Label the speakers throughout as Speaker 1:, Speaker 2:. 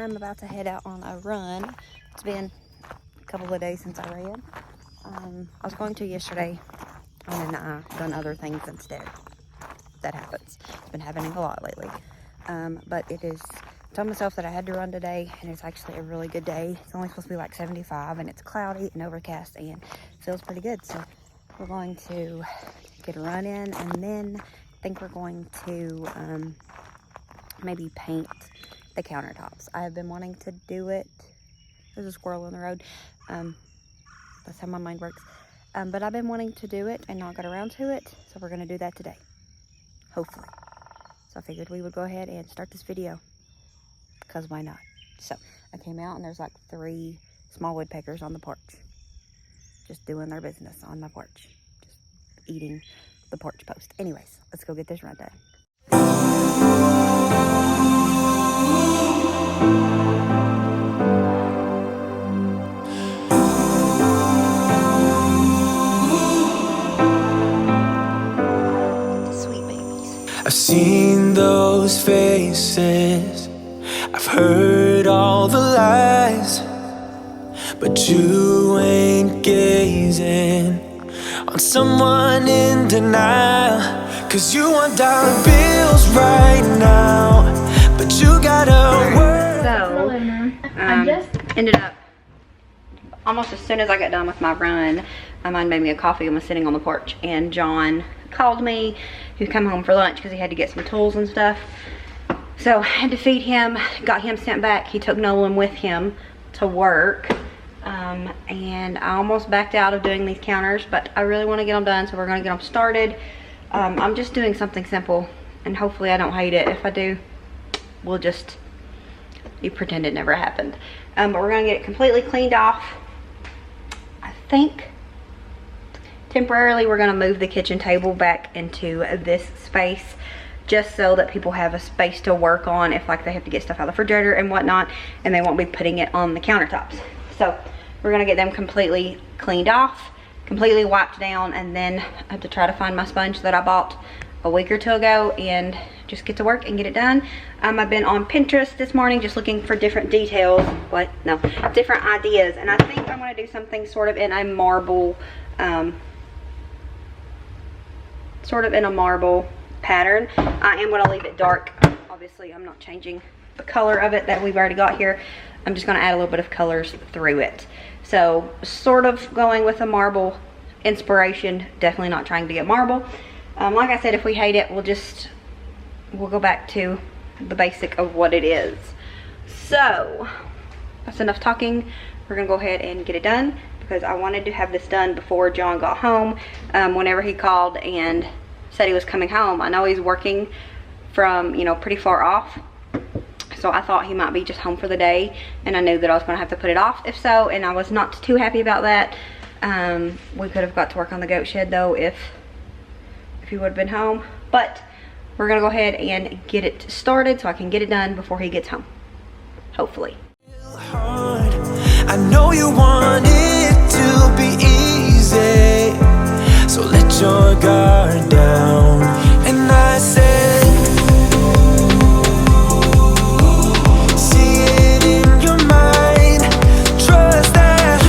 Speaker 1: I'm about to head out on a run. It's been a couple of days since I ran. I was going to yesterday, and then I done other things instead. That happens. It's been happening a lot lately. But it is, I told myself that I had to run today, and it's actually a really good day. It's only supposed to be like 75, and it's cloudy and overcast, and feels pretty good. So we're going to get a run in, and then I think we're going to maybe paint the countertops. I have been wanting to do it. There's a squirrel in the road. That's how my mind works. But I've been wanting to do it and not got around to it, so we're gonna do that today, hopefully. So I figured we would go ahead and start this video, because why not? So I came out and there's like 3 small woodpeckers on the porch, just doing their business on my porch, just eating the porch post. Anyways, let's go get this run done.
Speaker 2: I've seen those faces, I've heard all the lies, but you ain't gazing on someone in denial. Cause you want dollar bills right now, but you gotta work.
Speaker 1: So, ended up, almost as soon as I got done with my run, my mom made me a coffee and was sitting on the porch, and John called me. He'd come home for lunch because he had to get some tools and stuff. So I had to feed him, got him sent back. He took Nolan with him to work. And I almost backed out of doing these counters, but I really want to get them done, so we're going to get them started. I'm just doing something simple, and hopefully I don't hate it. If I do, we'll just pretend it never happened. But we're going to get it completely cleaned off. I think temporarily we're going to move the kitchen table back into this space, just so that people have a space to work on if like they have to get stuff out of the refrigerator and whatnot, and they won't be putting it on the countertops. So we're going to get them completely cleaned off, completely wiped down, and then I have to try to find my sponge that I bought a week or 2 ago and just get to work and get it done. I've been on Pinterest this morning just looking for different details, different ideas, and I think I'm going to do something sort of in a marble pattern. I am going to leave it dark. Obviously I'm not changing the color of it that we've already got here. I'm just going to add a little bit of colors through it. So sort of going with a marble inspiration, definitely not trying to get marble. Like I said, if we hate it, we'll go back to the basic of what it is. So that's enough talking. We're going to go ahead and get it done, because I wanted to have this done before John got home. Whenever he called and said he was coming home, I know he's working from, pretty far off, so I thought he might be just home for the day, and I knew that I was going to have to put it off if so, and I was not too happy about that. We could have got to work on the goat shed though if he would have been home, but we're going to go ahead and get it started so I can get it done before he gets home, hopefully.
Speaker 2: I know you want it to be easy, so let your guard down. And I said, see it in your mind, trust that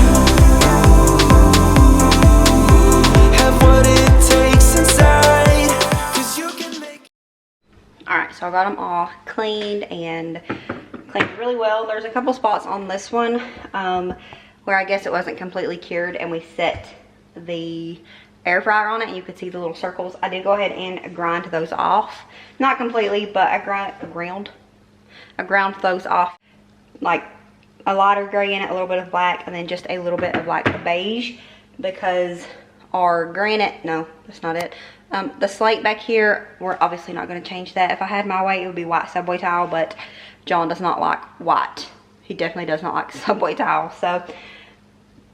Speaker 2: have what it takes inside, 'cause you can make.
Speaker 1: Alright, so I got them all cleaned and cleaned really well. There's a couple spots on this one where I guess it wasn't completely cured, and we set the air fryer on it and you could see the little circles. I did go ahead and grind those off, not completely, but I ground those off, like a lighter gray in it, a little bit of black, and then just a little bit of like beige, because our granite, no, that's not it, the slate back here, we're obviously not going to change that. If I had my way, it would be white subway tile, but John does not like white. He definitely does not like subway tile, so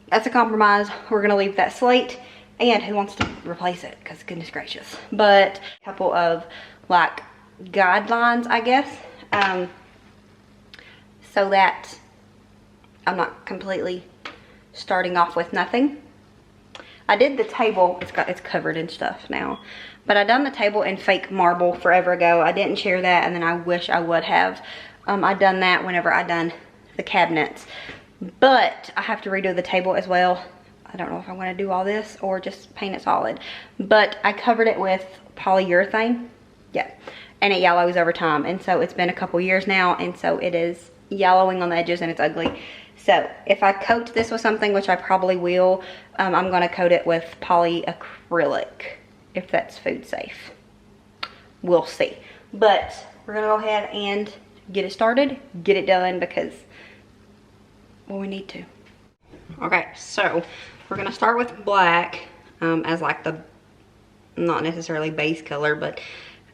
Speaker 1: that's a compromise. We're gonna leave that slate, and who wants to replace it, because goodness gracious. But a couple of like guidelines, I guess, so that I'm not completely starting off with nothing. I did the table, it's covered in stuff now, but I done the table in fake marble forever ago. I didn't share that, and then I wish I would have. I done that whenever I done the cabinets. But I have to redo the table as well. I don't know if I'm gonna do all this or just paint it solid. But I covered it with polyurethane. Yeah, and it yellows over time. And so it's been a couple years now, and so it is yellowing on the edges and it's ugly. So if I coat this with something, which I probably will, I'm gonna coat it with polyacrylic, if that's food safe. We'll see. But we're gonna go ahead and get it started, get it done, because, well, we need to. Okay, so we're gonna start with black as like the, not necessarily base color, but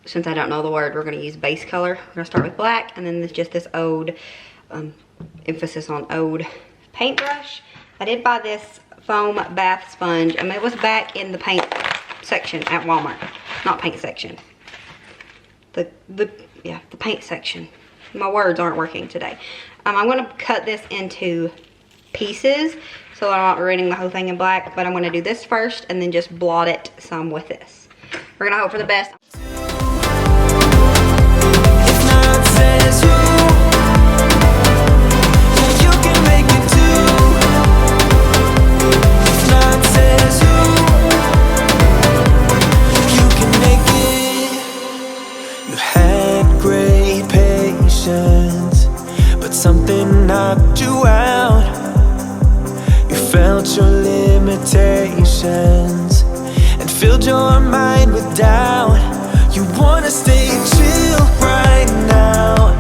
Speaker 1: since I don't know the word, we're gonna use base color. We're gonna start with black, and then there's just this oud, emphasis on oud paintbrush. I did buy this foam bath sponge, and it was back in the paint section at Walmart. Not paint section. The paint section. My words aren't working today. I'm gonna cut this into pieces so I'm not ruining the whole thing in black, but I'm gonna do this first and then just blot it some with this. We're gonna hope for the best.
Speaker 2: But something knocked you out. You felt your limitations and filled your mind with doubt. You wanna stay chill right now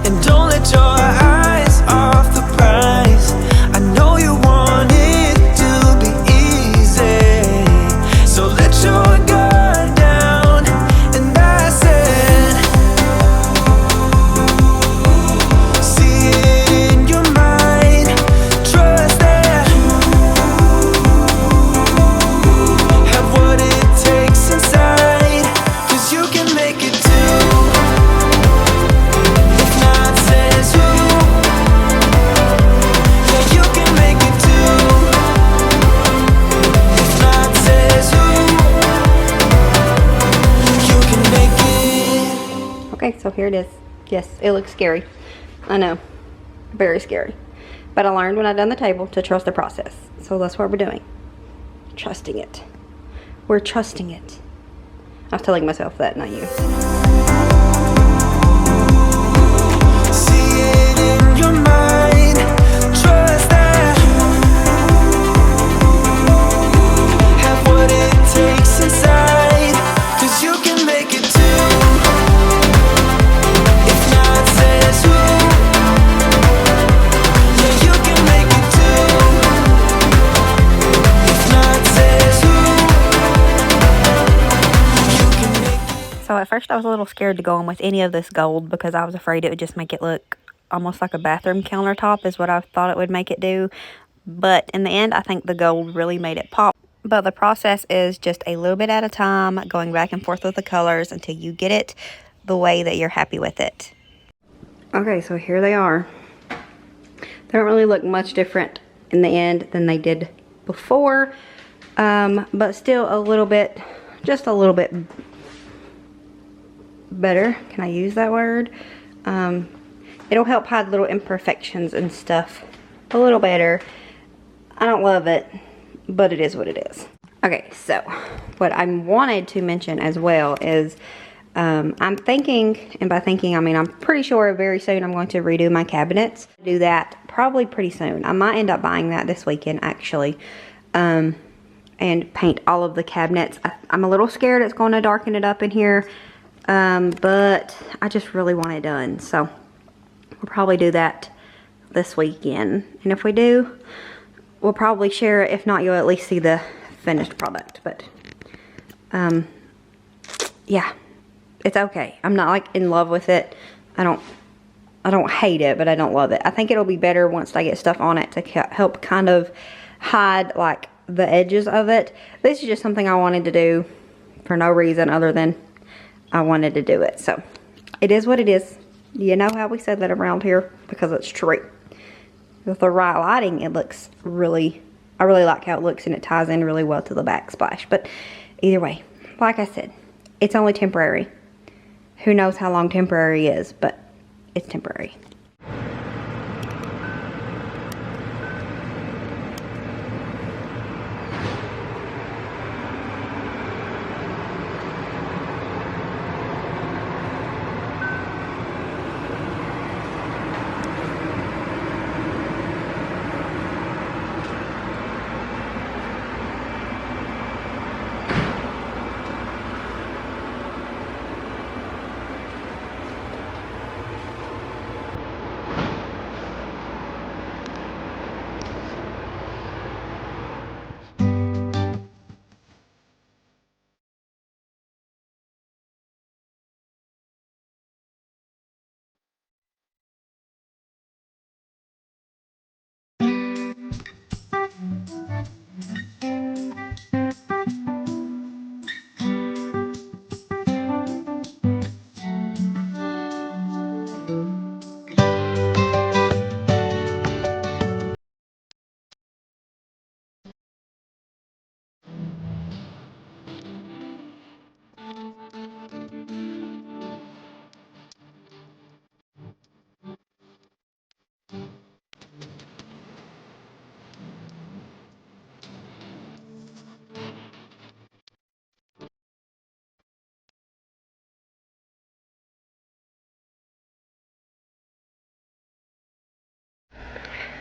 Speaker 2: and don't let your eyes off the prize. I know you want it to be easy, so let your guard down. And I said, see it in your mind, trust that, have what it takes inside, 'cause you can make it too. If not says who, yeah, you can make it too. If not says who, you can make it.
Speaker 1: Okay, so here it is. Yes, it looks scary. I know, very scary. But I learned when I done the table to trust the process. So that's what we're doing. Trusting it. We're trusting it. I was telling myself that, not you.
Speaker 2: See it in your mind, trust that, have what it takes inside, 'cause you can make it too. If not says who, yeah, you can make it too. If not says who, you can make it.
Speaker 1: So at first I was a little scared to go on with any of this gold because I was afraid it would just make it look almost like a bathroom countertop is what I thought it would make it do. But in the end, I think the gold really made it pop. But the process is just a little bit at a time, going back and forth with the colors until you get it the way that you're happy with it. Okay, so here they are. They don't really look much different in the end than they did before, but still a little bit, just a little bit better. Can I use that word? It'll help hide little imperfections and stuff a little better. I don't love it, but it is what it is. Okay, so what I wanted to mention as well is I'm thinking, and by thinking I mean I'm pretty sure very soon I'm going to redo my cabinets. Do that probably pretty soon. I might end up buying that this weekend actually, and paint all of the cabinets. I'm a little scared it's going to darken it up in here, but I just really want it done. So we'll probably do that this weekend, and if we do, we'll probably share it. If not, you'll at least see the finished product. But yeah, it's okay. I'm not like in love with it. I don't hate it, but I don't love it. I think it'll be better once I get stuff on it to help kind of hide like the edges of it. This is just something I wanted to do for no reason other than I wanted to do it. So it is what it is. You know how we said that around here, because it's true. With the right lighting, it looks really, I really like how it looks, and it ties in really well to the backsplash. But either way, like I said, it's only temporary. Who knows how long temporary is, but it's temporary.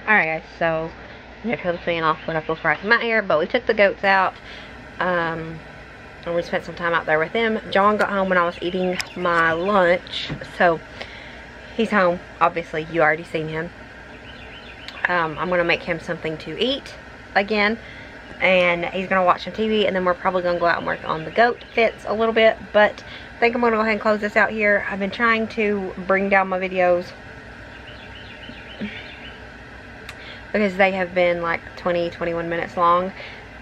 Speaker 1: Alright guys, so I'm going to turn the fan off when I feel fries in my hair, but we took the goats out, and we spent some time out there with them. John got home when I was eating my lunch, so he's home. Obviously, you already seen him. I'm going to make him something to eat again, and he's going to watch some TV, and then we're probably going to go out and work on the goat fence a little bit, but I think I'm going to go ahead and close this out here. I've been trying to bring down my videos because they have been like 20-21 minutes long,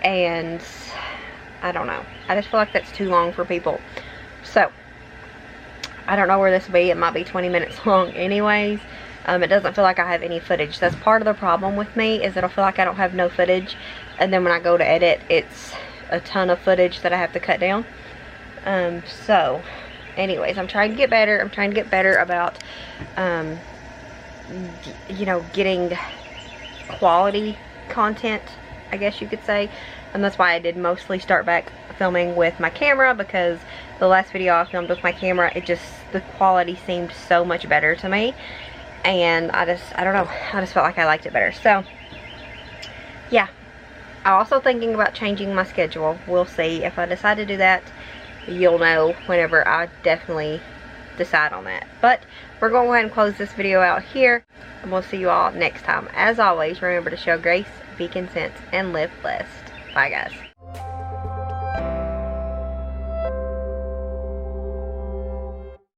Speaker 1: and I don't know, I just feel like that's too long for people. So I don't know where this will be. It might be 20 minutes long anyways. It doesn't feel like I have any footage. That's part of the problem with me, is it'll feel like I don't have no footage, and then when I go to edit, it's a ton of footage that I have to cut down. So anyways, I'm trying to get better. I'm trying to get better about you know, getting quality content, I guess you could say. And that's why I did mostly start back filming with my camera, because the last video I filmed with my camera, the quality seemed so much better to me, and I don't know, I just felt like I liked it better. So yeah, I'm also thinking about changing my schedule. We'll see. If I decide to do that, you'll know whenever I definitely decide on that. But we're going to go ahead and close this video out here, and we'll see you all next time. As always, remember to show grace, be content, and live blessed. Bye guys.